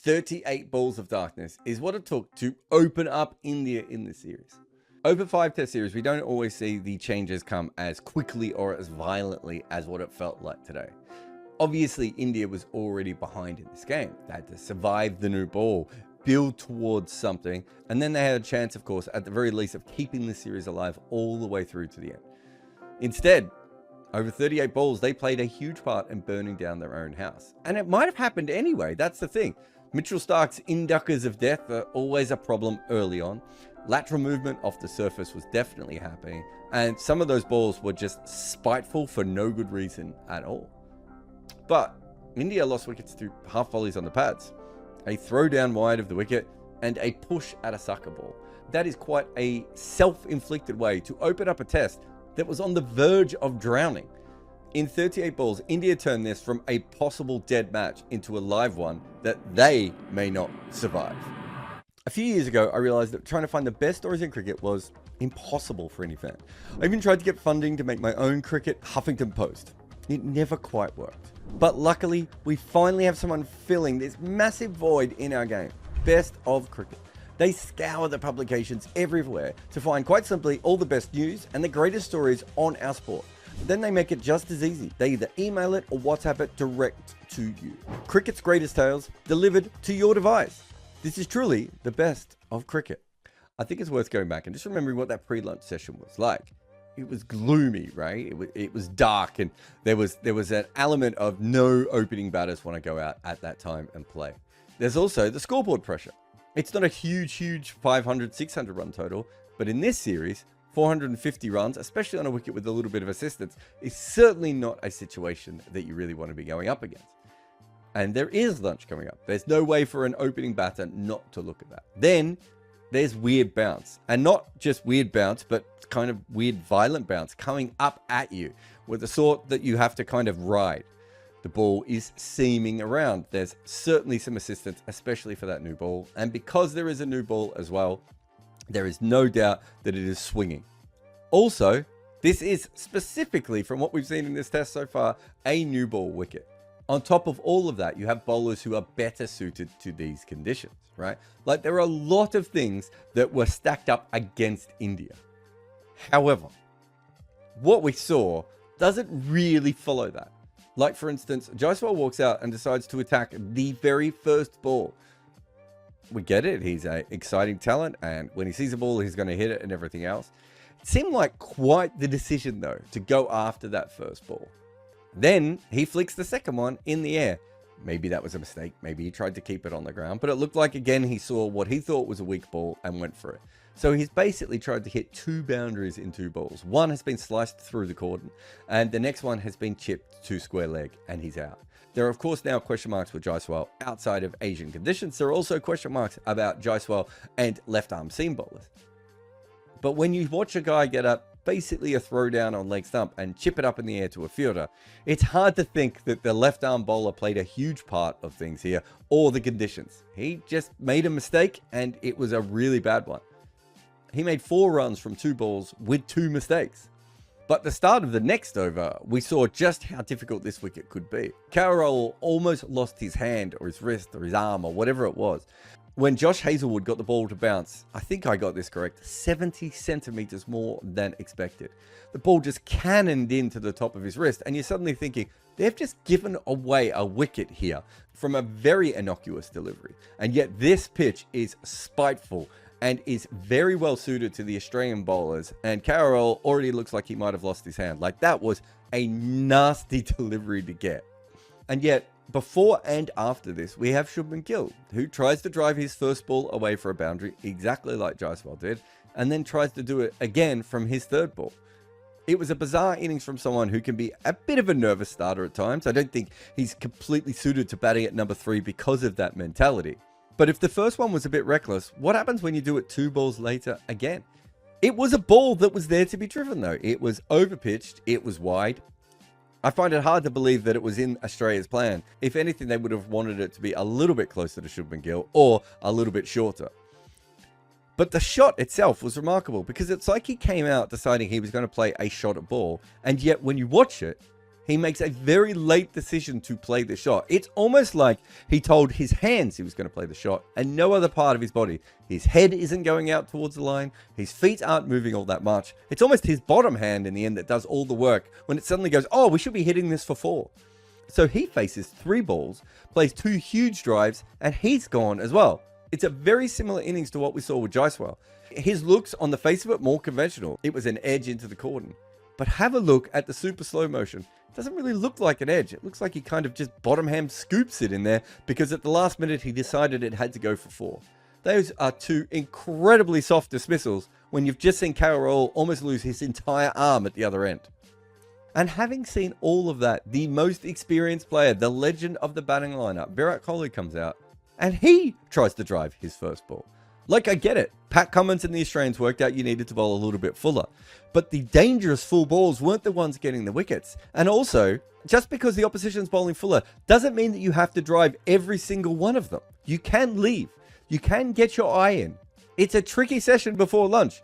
38 balls of darkness is what it took to open up India in the series. Over 5 test series, we don't always see the changes come as quickly or as violently as what it felt like today. Obviously, India was already behind in this game. They had to survive the new ball, build towards something, and then they had a chance, of course, at the very least, of keeping the series alive all the way through to the end. Instead, over 38 balls, they played a huge part in burning down their own house. And it might have happened anyway, that's the thing. Mitchell Starc's induckers of death are always a problem early on. Lateral movement off the surface was definitely happening, and some of those balls were just spiteful for no good reason at all. But India lost wickets to half volleys on the pads, a throw down wide of the wicket, and a push at a sucker ball. That is quite a self-inflicted way to open up a test that was on the verge of drowning. In 38 balls, India turned this from a possible dead match into a live one that they may not survive. A few years ago, I realized that trying to find the best stories in cricket was impossible for any fan. I even tried to get funding to make my own cricket Huffington Post. It never quite worked. But luckily, we finally have someone filling this massive void in our game. Best of Cricket. They scour the publications everywhere to find, quite simply, all the best news and the greatest stories on our sport. Then they make it just as easy. They either email it or WhatsApp it direct to you. Cricket's greatest tales delivered to your device. This is truly the best of cricket. I think it's worth going back and just remembering what that pre-lunch session was like. It was gloomy, right? It was dark, and there was an element of no opening batters want to go out at that time and play. There's also the scoreboard pressure. It's not a huge 500, 600 run total, but in this series, 450 runs, especially on a wicket with a little bit of assistance, is certainly not a situation that you really want to be going up against. And there is lunch coming up. There's no way for an opening batter not to look at that. Then there's weird bounce, and not just weird bounce, but kind of weird violent bounce coming up at you with the sort that you have to kind of ride. The ball is seaming around. There's certainly some assistance, especially for that new ball. And because there is a new ball as well, there is no doubt that it is swinging. Also, this is specifically, from what we've seen in this test so far, a new ball wicket. On top of all of that, you have bowlers who are better suited to these conditions, right? Like, there are a lot of things that were stacked up against India. However, what we saw doesn't really follow that. Like, for instance, Jaiswal walks out and decides to attack the very first ball. We get it. He's an exciting talent, and when he sees a ball, he's going to hit it and everything else. It seemed like quite the decision, though, to go after that first ball. Then he flicks the second one in the air. Maybe that was a mistake. Maybe he tried to keep it on the ground, but it looked like, again, he saw what he thought was a weak ball and went for it. So he's basically tried to hit 2 boundaries in 2 balls. One has been sliced through the cordon, and the next one has been chipped to square leg, and he's out. There are, of course, now question marks with Jaiswal outside of Asian conditions. There are also question marks about Jaiswal and left-arm seam bowlers. But when you watch a guy get up, basically a throwdown on leg stump, and chip it up in the air to a fielder, it's hard to think that the left-arm bowler played a huge part of things here, or the conditions. He just made a mistake, and it was a really bad one. He made 4 runs from 2 balls with 2 mistakes. But the start of the next over, we saw just how difficult this wicket could be. K.L almost lost his hand or his wrist or his arm or whatever it was. When Josh Hazlewood got the ball to bounce, I think I got this correct, 70 centimeters more than expected. The ball just cannoned into the top of his wrist, and you're suddenly thinking, they've just given away a wicket here from a very innocuous delivery. And yet this pitch is spiteful and is very well suited to the Australian bowlers, and K.L already looks like he might have lost his hand. Like, that was a nasty delivery to get. And yet, before and after this, we have Shubman Gill, who tries to drive his first ball away for a boundary, exactly like Jaiswal did, and then tries to do it again from his third ball. It was a bizarre innings from someone who can be a bit of a nervous starter at times. I don't think he's completely suited to batting at number 3 because of that mentality. But if the first one was a bit reckless, what happens when you do it 2 balls later again? It was a ball that was there to be driven, though. It was overpitched. It was wide. I find it hard to believe that it was in Australia's plan. If anything, they would have wanted it to be a little bit closer to Shubman Gill or a little bit shorter. But the shot itself was remarkable because it's like he came out deciding he was going to play a shot at ball. And yet when you watch it, He makes a very late decision to play the shot. It's almost like he told his hands he was going to play the shot and no other part of his body. His head isn't going out towards the line. His feet aren't moving all that much. It's almost his bottom hand in the end that does all the work when it suddenly goes, oh, we should be hitting this for 4. So he faces 3 balls, plays 2 huge drives, and he's gone as well. It's a very similar innings to what we saw with Jaiswal. His looks on the face of it more conventional. It was an edge into the cordon. But have a look at the super slow motion. It doesn't really look like an edge. It looks like he kind of just bottom hand scoops it in there because at the last minute he decided it had to go for 4. Those are 2 incredibly soft dismissals when you've just seen K.L almost lose his entire arm at the other end. And having seen all of that, the most experienced player, the legend of the batting lineup, Virat Kohli comes out and he tries to drive his first ball. Like, I get it. Pat Cummins and the Australians worked out you needed to bowl a little bit fuller. But the dangerous full balls weren't the ones getting the wickets. And also, just because the opposition's bowling fuller doesn't mean that you have to drive every single one of them. You can leave. You can get your eye in. It's a tricky session before lunch.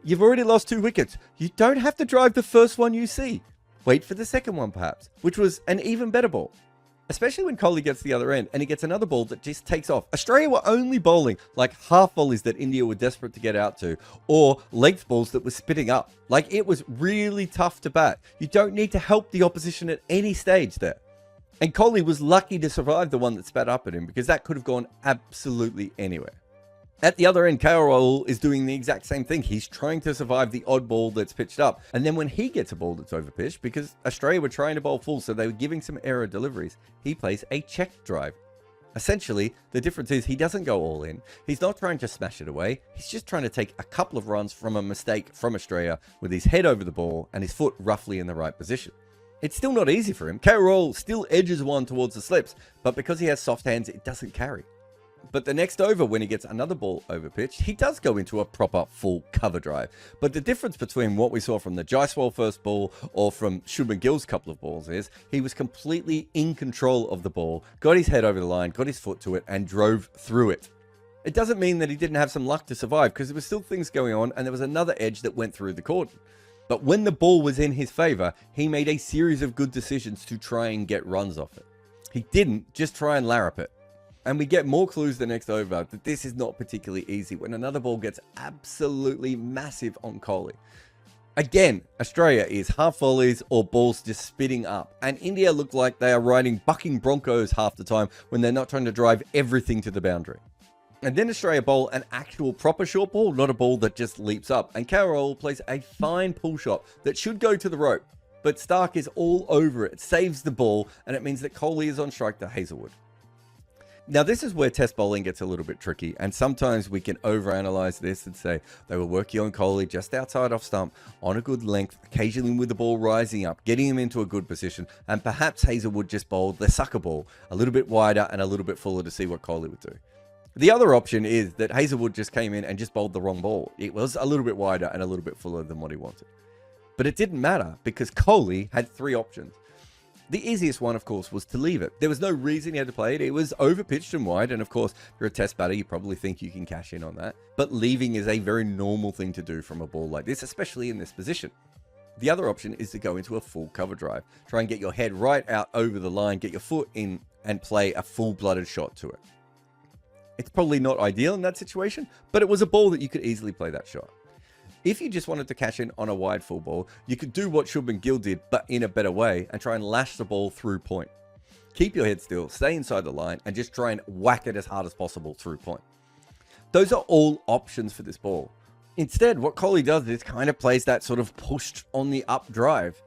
You've already lost 2 wickets. You don't have to drive the first one you see. Wait for the second one perhaps, which was an even better ball. Especially when Kohli gets the other end and he gets another ball that just takes off. Australia were only bowling like half volleys that India were desperate to get out to, or length balls that were spitting up. Like, it was really tough to bat. You don't need to help the opposition at any stage there. And Kohli was lucky to survive the one that spat up at him because that could have gone absolutely anywhere. At the other end, K.L is doing the exact same thing. He's trying to survive the odd ball that's pitched up. And then when he gets a ball that's overpitched, because Australia were trying to bowl full, so they were giving some error deliveries, he plays a check drive. Essentially, the difference is he doesn't go all in. He's not trying to smash it away. He's just trying to take a couple of runs from a mistake from Australia with his head over the ball and his foot roughly in the right position. It's still not easy for him. K.L still edges one towards the slips, but because he has soft hands, it doesn't carry. But the next over, when he gets another ball overpitched, he does go into a proper full cover drive. But the difference between what we saw from the Jaiswal first ball or from Shubman Gill's couple of balls is he was completely in control of the ball, got his head over the line, got his foot to it, and drove through it. It doesn't mean that he didn't have some luck to survive, because there were still things going on and there was another edge that went through the cordon. But when the ball was in his favor, he made a series of good decisions to try and get runs off it. He didn't just try and larrup it. And we get more clues the next over that this is not particularly easy when another ball gets absolutely massive on Kohli. Again, Australia is half volleys or balls just spitting up. And India look like they are riding bucking Broncos half the time when they're not trying to drive everything to the boundary. And then Australia bowl an actual proper short ball, not a ball that just leaps up. And K.L plays a fine pull shot that should go to the rope. But Stark is all over it, saves the ball, and it means that Kohli is on strike to Hazlewood. Now, this is where test bowling gets a little bit tricky, and sometimes we can overanalyze this and say they were working on Kohli just outside off stump, on a good length, occasionally with the ball rising up, getting him into a good position, and perhaps Hazlewood just bowled the sucker ball a little bit wider and a little bit fuller to see what Kohli would do. The other option is that Hazlewood just came in and just bowled the wrong ball. It was a little bit wider and a little bit fuller than what he wanted. But it didn't matter because Kohli had 3 options. The easiest one, of course, was to leave it. There was no reason he had to play it. It was overpitched and wide. And of course, if you're a test batter, you probably think you can cash in on that. But leaving is a very normal thing to do from a ball like this, especially in this position. The other option is to go into a full cover drive. Try and get your head right out over the line, get your foot in and play a full-blooded shot to it. It's probably not ideal in that situation, but it was a ball that you could easily play that shot. If you just wanted to cash in on a wide full ball, you could do what Shubman Gill did, but in a better way, and try and lash the ball through point. Keep your head still, stay inside the line, and just try and whack it as hard as possible through point. Those are all options for this ball. Instead, what Kohli does is kind of plays that sort of pushed on the up drive.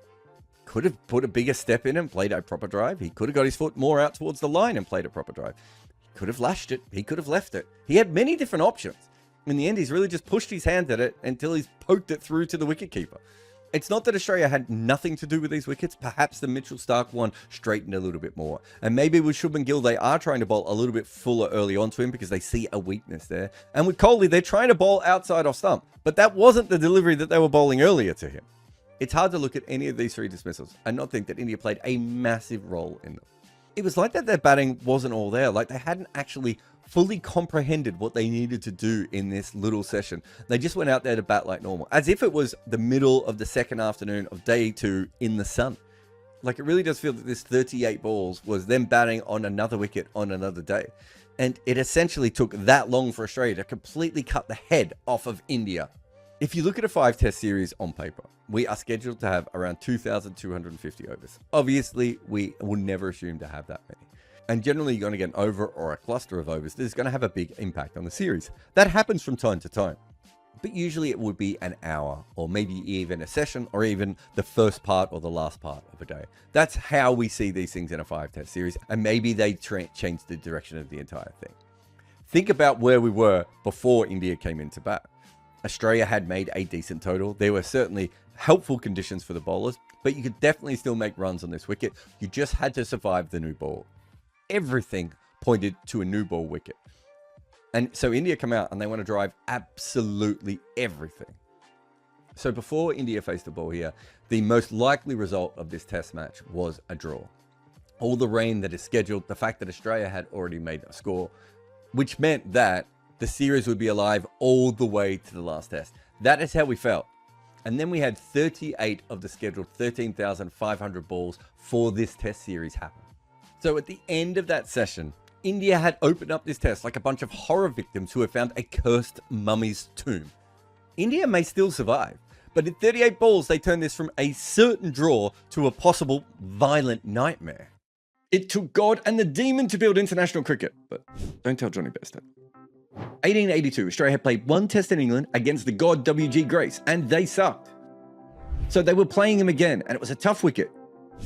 Could have put a bigger step in and played a proper drive. He could have got his foot more out towards the line and played a proper drive. He could have lashed it. He could have left it. He had many different options. In the end, he's really just pushed his hand at it until he's poked it through to the wicketkeeper. It's not that Australia had nothing to do with these wickets. Perhaps the Mitchell Starc one straightened a little bit more. And maybe with Shubman Gill, they are trying to bowl a little bit fuller early on to him because they see a weakness there. And with Kohli, they're trying to bowl outside off stump. But that wasn't the delivery that they were bowling earlier to him. It's hard to look at any of these 3 dismissals and not think that India played a massive role in them. It was like that their batting wasn't all there. Like they hadn't actually fully comprehended what they needed to do in this little session. They just went out there to bat like normal, as if it was the middle of the second afternoon of day 2 in the sun. Like, it really does feel that this 38 balls was them batting on another wicket on another day. And it essentially took that long for Australia to completely cut the head off of India. If you look at a 5-test series on paper, we are scheduled to have around 2,250 overs. Obviously, we will never assume to have that many. And generally, you're going to get an over or a cluster of overs that is going to have a big impact on the series. That happens from time to time. But usually it would be an hour, or maybe even a session, or even the first part or the last part of a day. That's how we see these things in a 5-test series, and maybe they change the direction of the entire thing. Think about where we were before India came into bat. Australia had made a decent total. There were certainly helpful conditions for the bowlers, but you could definitely still make runs on this wicket. You just had to survive the new ball. Everything pointed to a new ball wicket. And so India come out and they want to drive absolutely everything. So before India faced the ball here, the most likely result of this test match was a draw. All the rain that is scheduled, the fact that Australia had already made a score, which meant that the series would be alive all the way to the last test. That is how we felt. And then we had 38 of the scheduled 13,500 balls for this test series happen. So at the end of that session, India had opened up this test like a bunch of horror victims who have found a cursed mummy's tomb. India may still survive, but in 38 balls, they turned this from a certain draw to a possible violent nightmare. It took God and the demon to build international cricket, but don't tell Johnny Best. 1882, Australia had played one test in England against the god W.G. Grace, and they sucked. So they were playing him again, and it was a tough wicket.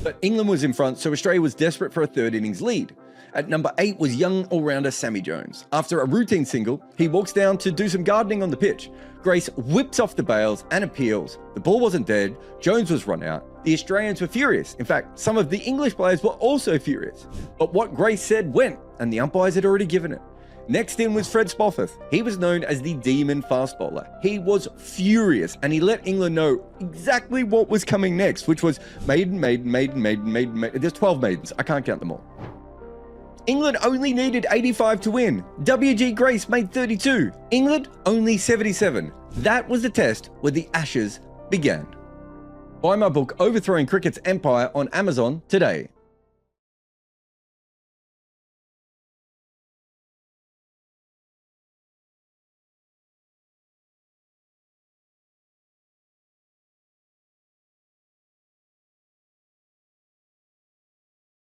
But England was in front, so Australia was desperate for a third innings lead. At number 8 was young all-rounder Sammy Jones. After a routine single, he walks down to do some gardening on the pitch. Grace whips off the bails and appeals. The ball wasn't dead, Jones was run out. The Australians were furious. In fact, some of the English players were also furious. But what Grace said went, and the umpires had already given it. Next in was Fred Spofford. He was known as the demon fast bowler. He was furious, and he let England know exactly what was coming next, which was maiden. There's 12 maidens. I can't count them all. England only needed 85 to win. W.G. Grace made 32. England only 77. That was the test where the Ashes began. Buy my book, Overthrowing Cricket's Empire, on Amazon today.